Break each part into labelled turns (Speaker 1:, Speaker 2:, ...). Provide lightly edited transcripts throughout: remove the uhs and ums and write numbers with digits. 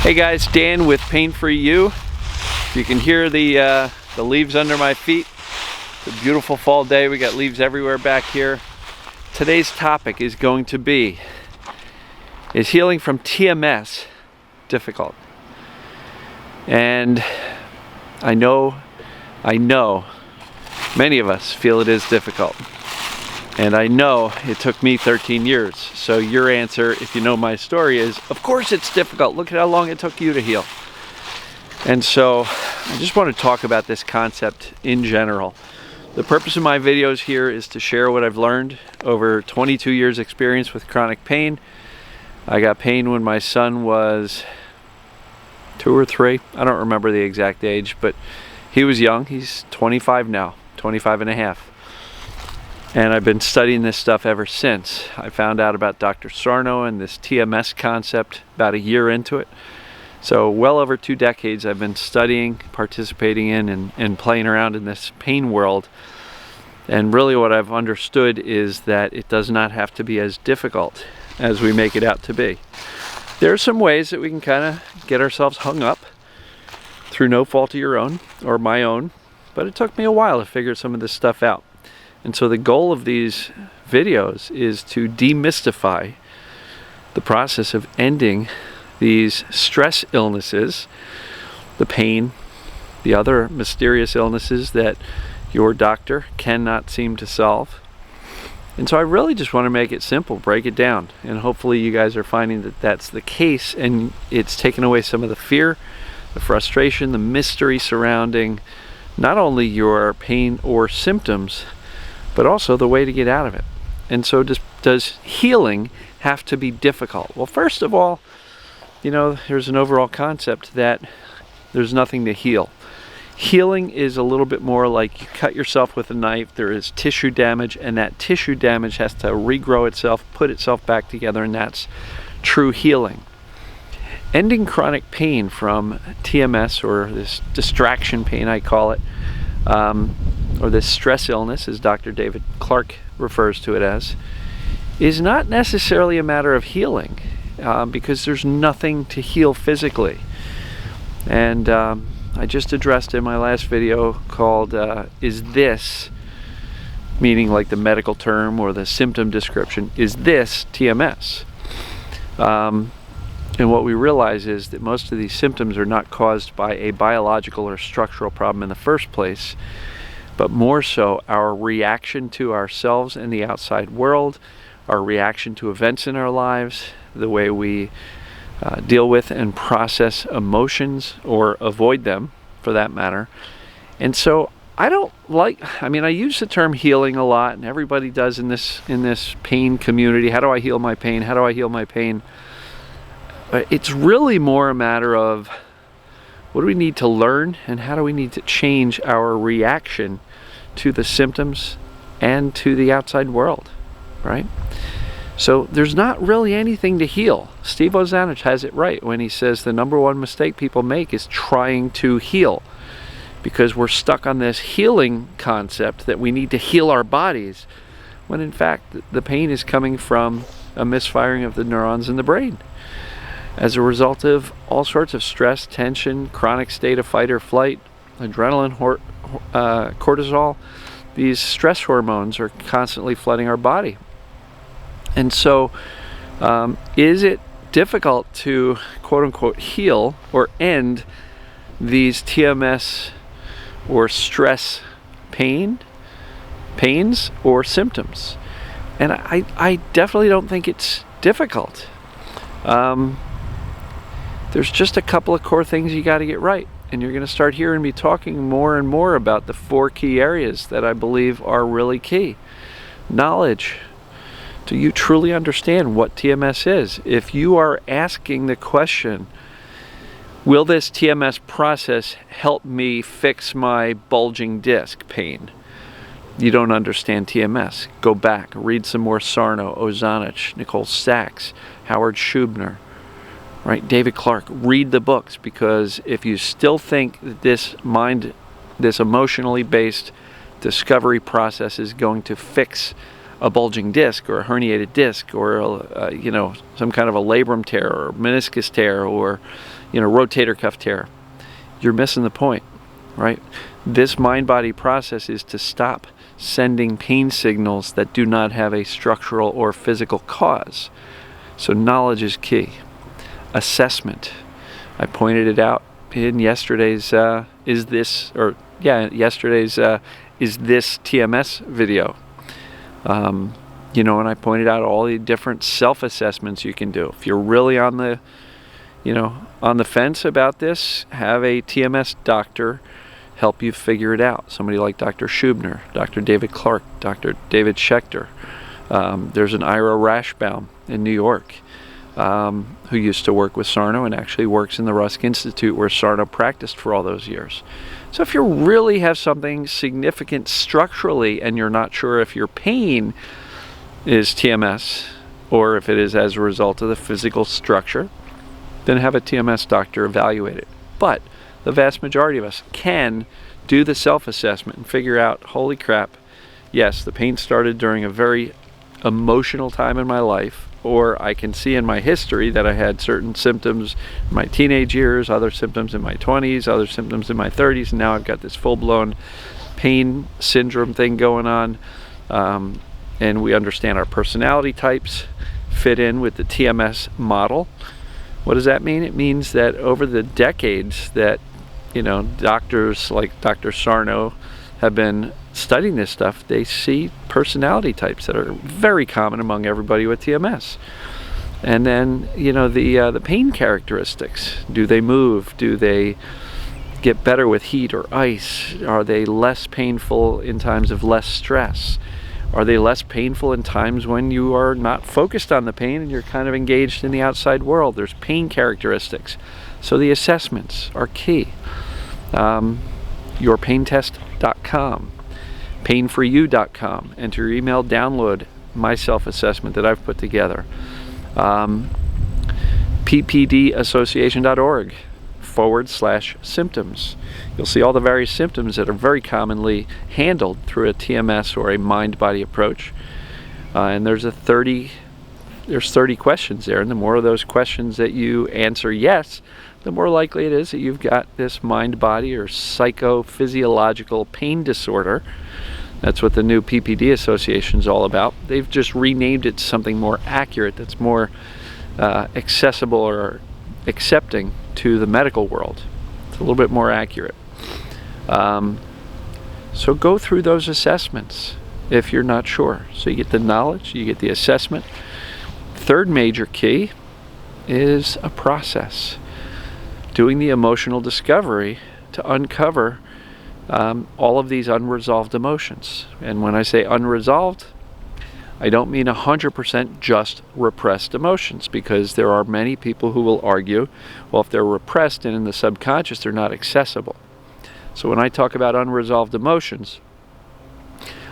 Speaker 1: Hey guys, Dan with Pain Free You. You can hear the leaves under my feet. It's a beautiful fall day. We got leaves everywhere back here. Today's topic is going to be, is healing from TMS difficult? And I know many of us feel it is difficult. And I know it took me 13 years. So your answer, if you know my story, is of course it's difficult. Look at how long it took you to heal. And so I just want to talk about this concept in general. The purpose of my videos here is to share what I've learned over 22 years experience with chronic pain. I got pain when my son was 2 or 3. I don't remember the exact age, but he was young. He's 25 now, 25 and a half. And I've been studying this stuff ever since. I found out about Dr. Sarno and this TMS concept about a year into it. So well over 2 decades I've been studying, participating in, and playing around in this pain world. And really what I've understood is that it does not have to be as difficult as we make it out to be. There are some ways that we can kind of get ourselves hung up through no fault of your own or my own, but it took me a while to figure some of this stuff out. And so the goal of these videos is to demystify the process of ending these stress illnesses, the pain, the other mysterious illnesses that your doctor cannot seem to solve. And so I really just want to make it simple, break it down. And hopefully you guys are finding that that's the case, and it's taken away some of the fear, the frustration, the mystery surrounding not only your pain or symptoms, but also the way to get out of it. And so does healing have to be difficult? Well, first of all, you know, there's an overall concept that there's nothing to heal. Healing is a little bit more like you cut yourself with a knife, there is tissue damage, and that tissue damage has to regrow itself, put itself back together, and that's true healing. Ending chronic pain from TMS, or this distraction pain I call it, or this stress illness, as Dr. David Clark refers to it as, is not necessarily a matter of healing, because there's nothing to heal physically. And I just addressed in my last video called, is this, meaning like the medical term or the symptom description, is this TMS? And what we realize is that most of these symptoms are not caused by a biological or structural problem in the first place, but more so our reaction to ourselves and the outside world, our reaction to events in our lives, the way we deal with and process emotions or avoid them for that matter. And so I use the term healing a lot, and everybody does in this pain community. How do I heal my pain? How do I heal my pain? It's really more a matter of what do we need to learn, and how do we need to change our reaction to the symptoms and to the outside world, right? So there's not really anything to heal. Steve Ozanich has it right when he says the number one mistake people make is trying to heal, because we're stuck on this healing concept that we need to heal our bodies, when in fact the pain is coming from a misfiring of the neurons in the brain as a result of all sorts of stress, tension, chronic state of fight or flight, adrenaline, cortisol. These stress hormones are constantly flooding our body. And so is it difficult to quote-unquote heal or end these TMS or stress pains or symptoms? And I definitely don't think it's difficult. There's just a couple of core things you got to get right, and you're going to start hearing me talking more and more about the 4 key areas that I believe are really key. Knowledge. Do you truly understand what TMS is? If you are asking the question, will this TMS process help me fix my bulging disc pain? You don't understand TMS. Go back, read some more Sarno, Ozanich, Nicole Sachs, Howard Schubner, right? David Clark. Read the books, because if you still think that this emotionally based discovery process is going to fix a bulging disc or a herniated disc or some kind of a labrum tear or meniscus tear or rotator cuff tear, you're missing the point, right? This mind-body process is to stop sending pain signals that do not have a structural or physical cause. So knowledge is key. Assessment. I pointed it out in yesterday's Is This TMS video. And I pointed out all the different self-assessments you can do. If you're really on the fence about this, have a TMS doctor help you figure it out. Somebody like Dr. Schubner, Dr. David Clark, Dr. David Schechter. There's an Ira Rashbaum in New York who used to work with Sarno and actually works in the Rusk Institute where Sarno practiced for all those years. So if you really have something significant structurally and you're not sure if your pain is TMS or if it is as a result of the physical structure, then have a TMS doctor evaluate it. But the vast majority of us can do the self-assessment and figure out, holy crap, yes, the pain started during a very emotional time in my life, or I can see in my history that I had certain symptoms in my teenage years, other symptoms in my 20s, other symptoms in my 30s, and now I've got this full-blown pain syndrome thing going on. And we understand our personality types fit in with the TMS model. What does that mean? It means that over the decades that doctors like Dr. Sarno have been studying this stuff, they see personality types that are very common among everybody with TMS. And then the pain characteristics. Do they move? Do they get better with heat or ice? Are they less painful in times of less stress? Are they less painful in times when you are not focused on the pain and you're kind of engaged in the outside world? There's pain characteristics. So the assessments are key. Yourpaintest.com, painforyou.com. Enter your email, download my self-assessment that I've put together. ppdassociation.org/symptoms. You'll see all the various symptoms that are very commonly handled through a TMS or a mind-body approach. And there's 30 questions there, and the more of those questions that you answer yes, the more likely it is that you've got this mind-body or psychophysiological pain disorder. That's what the new PPD Association is all about. They've just renamed it to something more accurate, that's more accessible or accepting to the medical world. It's a little bit more accurate. So go through those assessments if you're not sure. So you get the knowledge, you get the assessment. Third major key is a process. Doing the emotional discovery to uncover all of these unresolved emotions. And when I say unresolved, I don't mean 100% just repressed emotions, because there are many people who will argue, well, if they're repressed and in the subconscious, they're not accessible. So when I talk about unresolved emotions,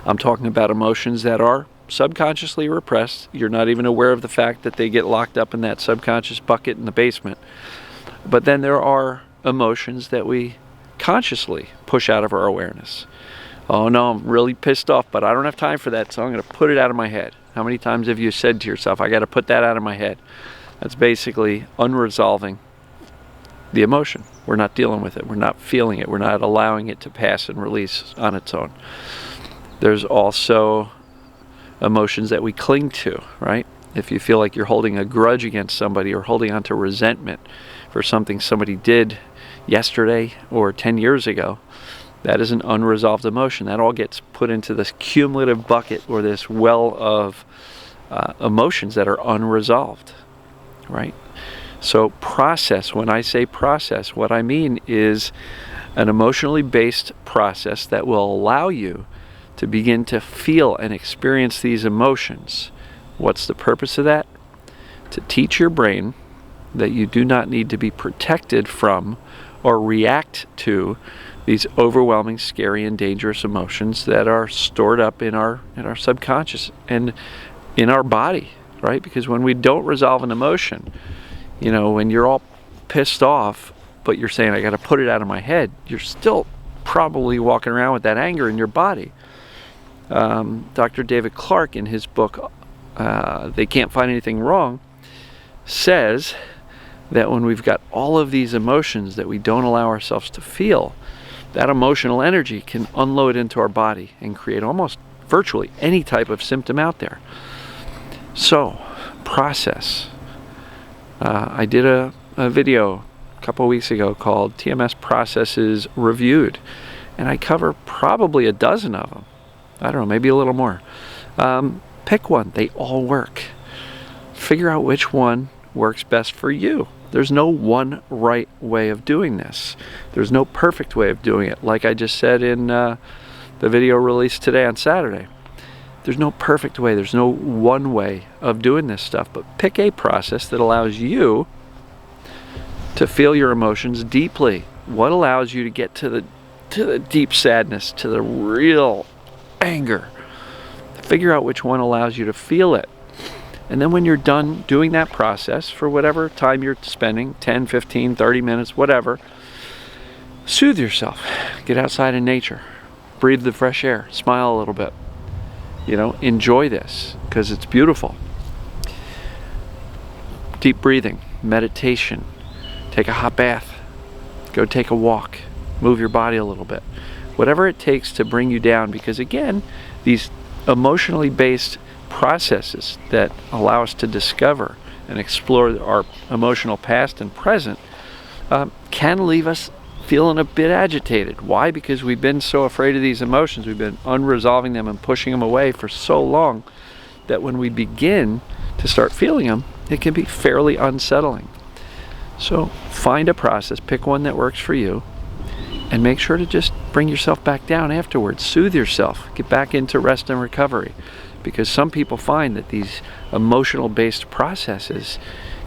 Speaker 1: I'm talking about emotions that are subconsciously repressed. You're not even aware of the fact that they get locked up in that subconscious bucket in the basement. But then there are emotions that we consciously push out of our awareness. Oh no, I'm really pissed off, but I don't have time for that, so I'm going to put it out of my head. How many times have you said to yourself, I got to put that out of my head? That's basically unresolving the emotion. We're not dealing with it. We're not feeling it. We're not allowing it to pass and release on its own. There's also emotions that we cling to, right? If you feel like you're holding a grudge against somebody or holding on to resentment for something somebody did yesterday or 10 years ago, that is an unresolved emotion. That all gets put into this cumulative bucket or this well of emotions that are unresolved, right? So process, when I say process, what I mean is an emotionally based process that will allow you to begin to feel and experience these emotions. What's the purpose of that? To teach your brain that you do not need to be protected from or react to these overwhelming, scary, and dangerous emotions that are stored up in our subconscious and in our body, right? Because when we don't resolve an emotion, when you're all pissed off, but you're saying, I got to put it out of my head, you're still probably walking around with that anger in your body. Dr. David Clark, in his book, They Can't Find Anything Wrong, says that when we've got all of these emotions that we don't allow ourselves to feel, that emotional energy can unload into our body and create almost virtually any type of symptom out there. So, process. I did a video a couple weeks ago called TMS Processes Reviewed, and I cover probably a dozen of them. I don't know, maybe a little more. Pick one. They all work. Figure out which one works best for you. There's no one right way of doing this. There's no perfect way of doing it. Like I just said in the video released today on Saturday. There's no perfect way. There's no one way of doing this stuff. But pick a process that allows you to feel your emotions deeply. What allows you to get to the deep sadness, to the real anger. Figure out which one allows you to feel it. And then when you're done doing that process, for whatever time you're spending, 10, 15, 30 minutes, whatever, soothe yourself. Get outside in nature. Breathe the fresh air. Smile a little bit. You know, enjoy this because it's beautiful. Deep breathing, meditation, take a hot bath, go take a walk, move your body a little bit. Whatever it takes to bring you down, because again, these emotionally based processes that allow us to discover and explore our emotional past and present can leave us feeling a bit agitated. Why? Because we've been so afraid of these emotions. We've been unresolving them and pushing them away for so long that when we begin to start feeling them, it can be fairly unsettling. So find a process, pick one that works for you, and make sure to just bring yourself back down afterwards. Soothe yourself. Get back into rest and recovery. Because some people find that these emotional-based processes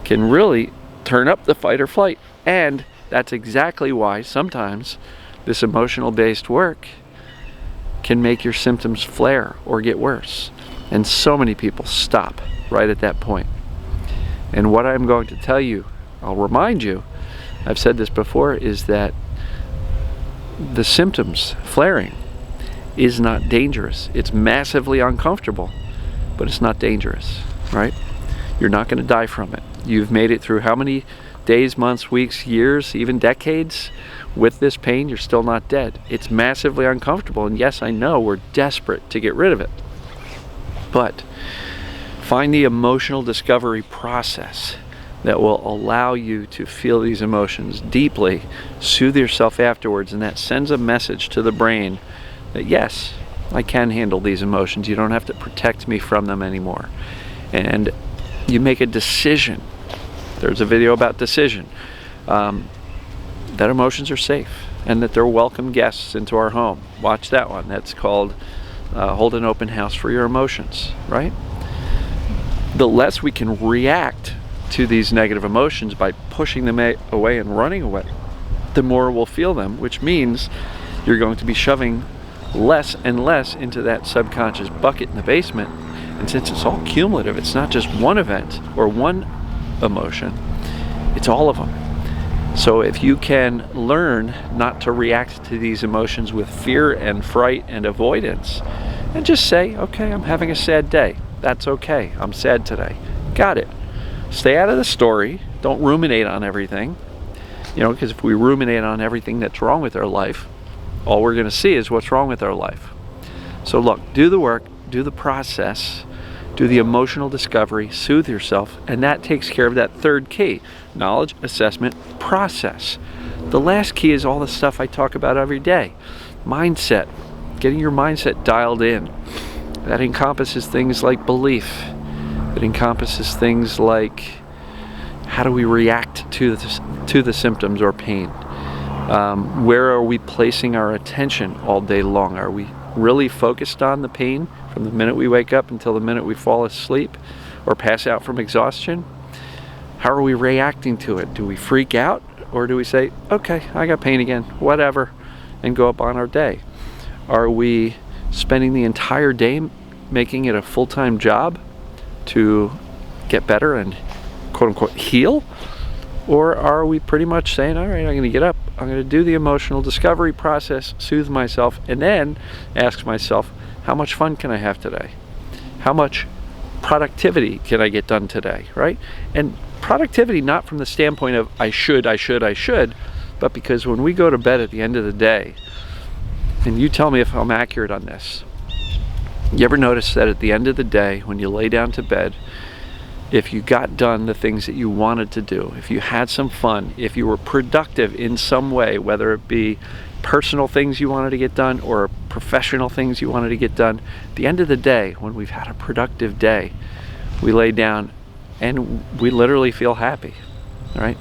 Speaker 1: can really turn up the fight or flight. And that's exactly why sometimes this emotional-based work can make your symptoms flare or get worse. And so many people stop right at that point. And what I'm going to tell you, I'll remind you, I've said this before, is that the symptoms flaring is not dangerous. It's massively uncomfortable, but it's not dangerous, right? You're not going to die from it. You've made it through how many days, months, weeks, years, even decades with this pain. You're still not dead. It's massively uncomfortable, and yes, I know we're desperate to get rid of it, but find the emotional discovery process that will allow you to feel these emotions deeply, soothe yourself afterwards, and that sends a message to the brain that yes, I can handle these emotions. You don't have to protect me from them anymore. And you make a decision. There's a video about decision. That emotions are safe and that they're welcome guests into our home. Watch that one. That's called Hold an Open House for Your Emotions, right? The less we can react to these negative emotions by pushing them away and running away, the more we'll feel them, which means you're going to be shoving less and less into that subconscious bucket in the basement. And since it's all cumulative, it's not just one event or one emotion, it's all of them. So if you can learn not to react to these emotions with fear and fright and avoidance, and just say, okay, I'm having a sad day. That's okay. I'm sad today. Got it. Stay out of the story. Don't ruminate on everything. You know, because if we ruminate on everything that's wrong with our life, all we're going to see is what's wrong with our life. So look, do the work, do the process, do the emotional discovery, soothe yourself, and that takes care of that third key: knowledge, assessment, process. The last key is all the stuff I talk about every day. Mindset, getting your mindset dialed in. That encompasses things like belief. It encompasses things like how do we react to the symptoms or pain. Where are we placing our attention all day long? Are we really focused on the pain from the minute we wake up until the minute we fall asleep or pass out from exhaustion? How are we reacting to it? Do we freak out, or do we say, okay, I got pain again, whatever, and go up on our day? Are we spending the entire day making it a full-time job to get better and quote-unquote heal? Or are we pretty much saying, all right, I'm going to get up, I'm going to do the emotional discovery process, soothe myself, and then ask myself, how much fun can I have today? How much productivity can I get done today, right? And productivity not from the standpoint of I should, but because when we go to bed at the end of the day, and you tell me if I'm accurate on this, you ever notice that at the end of the day, when you lay down to bed, if you got done the things that you wanted to do, if you had some fun, if you were productive in some way, whether it be personal things you wanted to get done or professional things you wanted to get done, at the end of the day, when we've had a productive day, we lay down and we literally feel happy, right?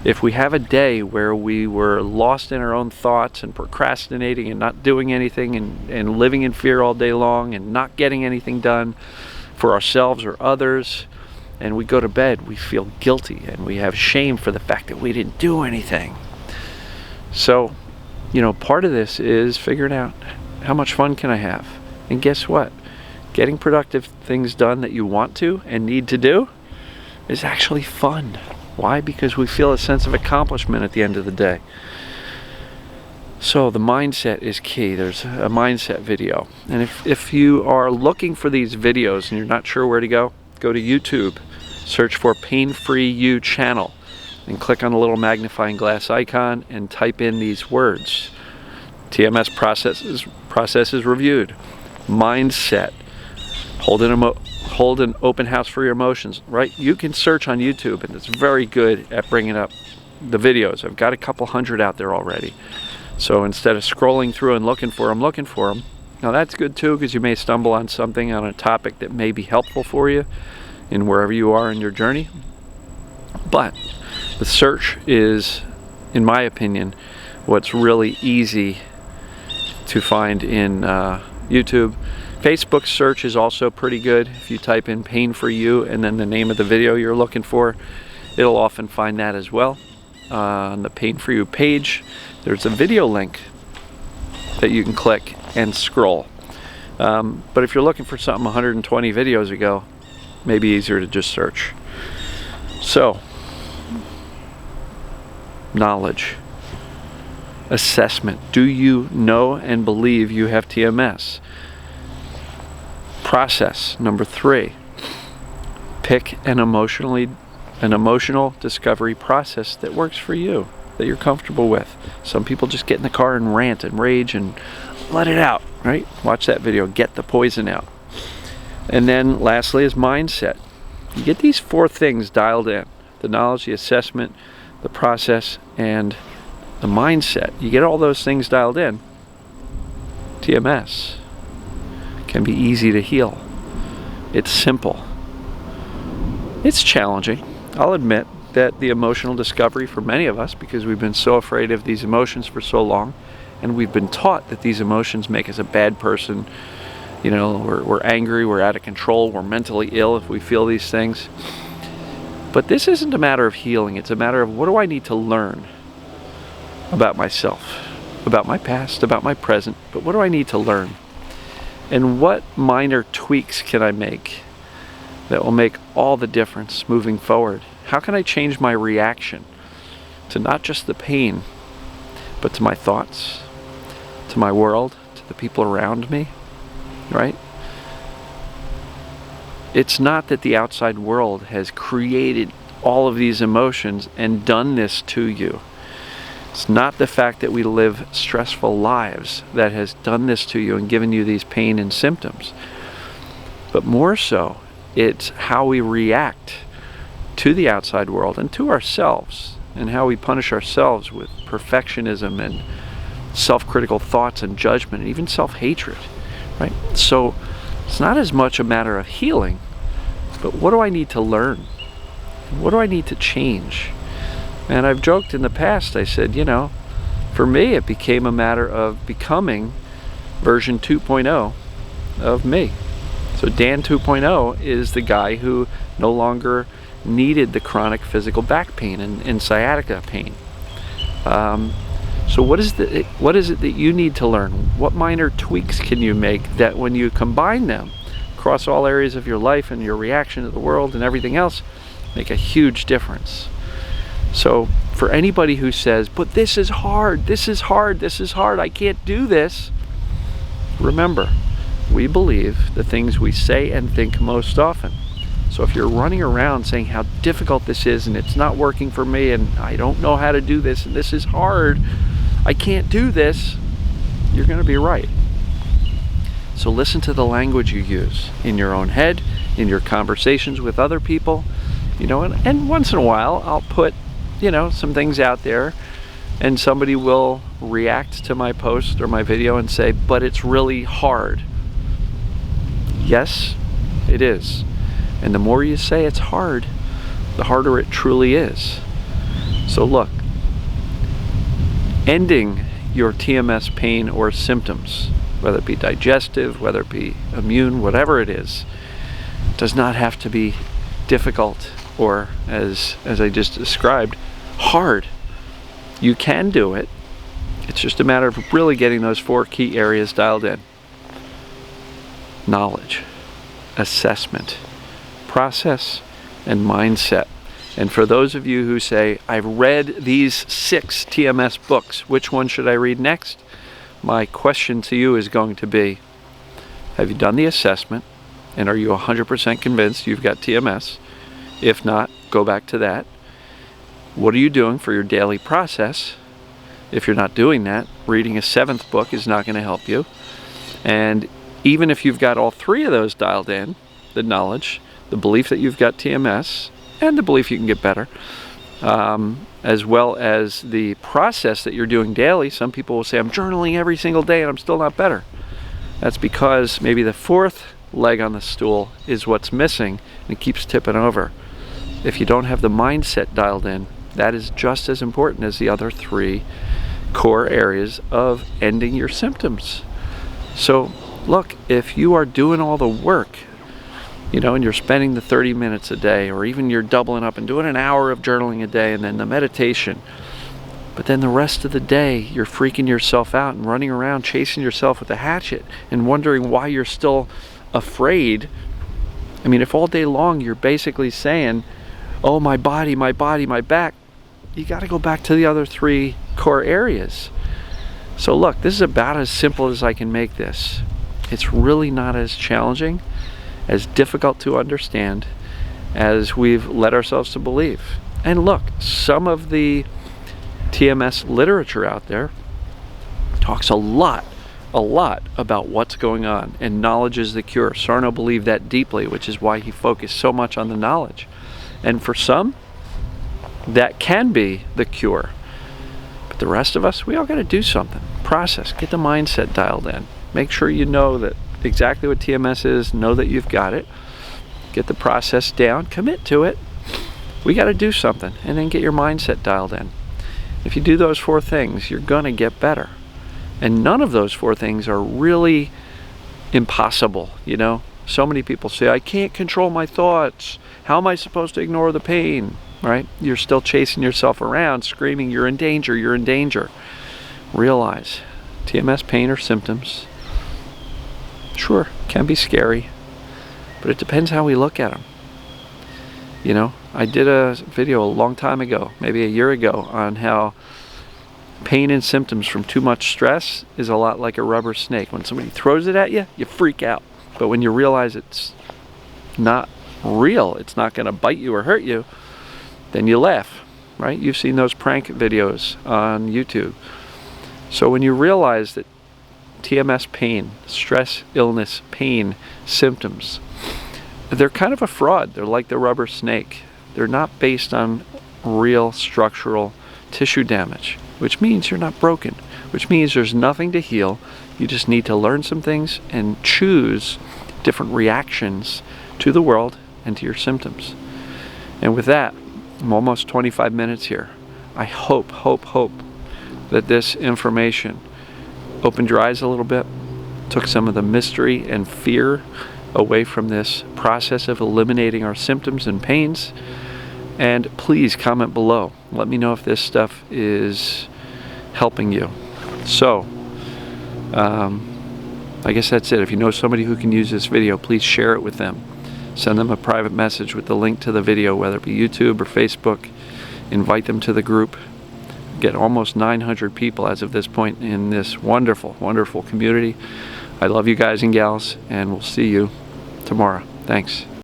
Speaker 1: If we have a day where we were lost in our own thoughts and procrastinating and not doing anything and living in fear all day long and not getting anything done for ourselves or others, and we go to bed, we feel guilty and we have shame for the fact that we didn't do anything. So, you know, part of this is figuring out how much fun can I have? And guess what? Getting productive things done that you want to and need to do is actually fun. Why? Because we feel a sense of accomplishment at the end of the day. So the mindset is key. There's a mindset video. And if you are looking for these videos and you're not sure where to go to YouTube, search for Pain Free You channel and click on the little magnifying glass icon and type in these words. TMS processes reviewed. Mindset. Hold an open house for your emotions, right? You can search on YouTube, and it's very good at bringing up the videos. I've got a couple hundred out there already. So instead of scrolling through and looking for them. Now that's good too, because you may stumble on something on a topic that may be helpful for you in wherever you are in your journey. But the search is, in my opinion, what's really easy to find in YouTube. Facebook search is also pretty good. If you type in Pain for You and then the name of the video you're looking for, it'll often find that as well. On the Pain for You page, there's a video link that you can click and scroll. But if you're looking for something 120 videos ago, maybe easier to just search. So, knowledge. Assessment. Do you know and believe you have TMS? Process. Number 3. Pick an emotional discovery process that works for you, that you're comfortable with. Some people just get in the car and rant and rage and let it out, right? Watch that video, Get the Poison Out. And then lastly is mindset. You get these 4 things dialed in: the knowledge, the assessment, the process, and the mindset. You get all those things dialed in, TMS can be easy to heal. It's simple. It's challenging. I'll admit that the emotional discovery for many of us, because we've been so afraid of these emotions for so long, and we've been taught that these emotions make us a bad person. You know, we're angry, we're out of control, we're mentally ill if we feel these things. But this isn't a matter of healing. It's a matter of, what do I need to learn about myself, about my past, about my present, but what do I need to learn? And what minor tweaks can I make that will make all the difference moving forward? How can I change my reaction to not just the pain, but to my thoughts, to my world, to the people around me, right? It's not that the outside world has created all of these emotions and done this to you. It's not the fact that we live stressful lives that has done this to you and given you these pain and symptoms. But more so, it's how we react to the outside world and to ourselves, and how we punish ourselves with perfectionism and self-critical thoughts and judgment and even self-hatred, right? So it's not as much a matter of healing, but what do I need to learn? What do I need to change? And I've joked in the past, I said, you know, for me it became a matter of becoming version 2.0 of me. So Dan 2.0 is the guy who no longer needed the chronic physical back pain and sciatica pain. So what is it that you need to learn? What minor tweaks can you make that when you combine them across all areas of your life and your reaction to the world and everything else, make a huge difference? So for anybody who says, but this is hard, I can't do this, remember, we believe the things we say and think most often. So if you're running around saying how difficult this is and it's not working for me and I don't know how to do this and this is hard, I can't do this, you're going to be right. So listen to the language you use in your own head, in your conversations with other people, you know, and once in a while I'll put, you know, some things out there and somebody will react to my post or my video and say, but it's really hard. Yes, it is. And the more you say it's hard, the harder it truly is. So look, ending your TMS pain or symptoms, whether it be digestive, whether it be immune, whatever it is, does not have to be difficult or, as I just described, hard. You can do it. It's just a matter of really getting those 4 key areas dialed in. Knowledge, assessment, process, and mindset. And for those of you who say, I've read these 6 TMS books, which one should I read next? My question to you is going to be, have you done the assessment? And are you 100% convinced you've got TMS? If not, go back to that. What are you doing for your daily process? If you're not doing that, reading a 7th book is not going to help you. And even if you've got all 3 of those dialed in, the knowledge, the belief that you've got TMS, and the belief you can get better, as well as the process that you're doing daily. Some people will say, I'm journaling every single day and I'm still not better. That's because maybe the 4th leg on the stool is what's missing and it keeps tipping over. If you don't have the mindset dialed in, that is just as important as the other 3 core areas of ending your symptoms. So look, if you are doing all the work, you know, and you're spending the 30 minutes a day, or even you're doubling up and doing an hour of journaling a day and then the meditation, but then the rest of the day you're freaking yourself out and running around chasing yourself with a hatchet and wondering why you're still afraid. I mean, if all day long you're basically saying, oh, my body, my back, you got to go back to the other 3 core areas. So look, this is about as simple as I can make this. It's really not as challenging, as difficult to understand as we've led ourselves to believe. And look, some of the TMS literature out there talks a lot about what's going on, and knowledge is the cure. Sarno believed that deeply, which is why he focused so much on the knowledge. And for some, that can be the cure. But the rest of us, we all got to do something. Process, get the mindset dialed in. Make sure you know that exactly what TMS is, know that you've got it, get the process down, commit to it. We got to do something, and then get your mindset dialed in. If you do those 4 things, you're going to get better. And none of those 4 things are really impossible, you know. So many people say, I can't control my thoughts. How am I supposed to ignore the pain, right? You're still chasing yourself around, screaming, you're in danger, you're in danger. Realize, TMS pain or symptoms, sure, can be scary, but it depends how we look at them. You know, I did a video a long time ago, maybe a year ago, on how pain and symptoms from too much stress is a lot like a rubber snake. When somebody throws it at you, you freak out. But when you realize it's not real, it's not going to bite you or hurt you, then you laugh, right? You've seen those prank videos on YouTube. So when you realize that TMS pain, stress, illness, pain, symptoms, they're kind of a fraud. They're like the rubber snake. They're not based on real structural tissue damage, which means you're not broken, which means there's nothing to heal. You just need to learn some things and choose different reactions to the world and to your symptoms. And with that, I'm almost 25 minutes here. I hope that this information opened your eyes a little bit, took some of the mystery and fear away from this process of eliminating our symptoms and pains. And please comment below. Let me know if this stuff is helping you. So, I guess that's it. If you know somebody who can use this video, please share it with them. Send them a private message with the link to the video, whether it be YouTube or Facebook. Invite them to the group. Get almost 900 people as of this point in this wonderful, wonderful community. I love you guys and gals, and we'll see you tomorrow. Thanks.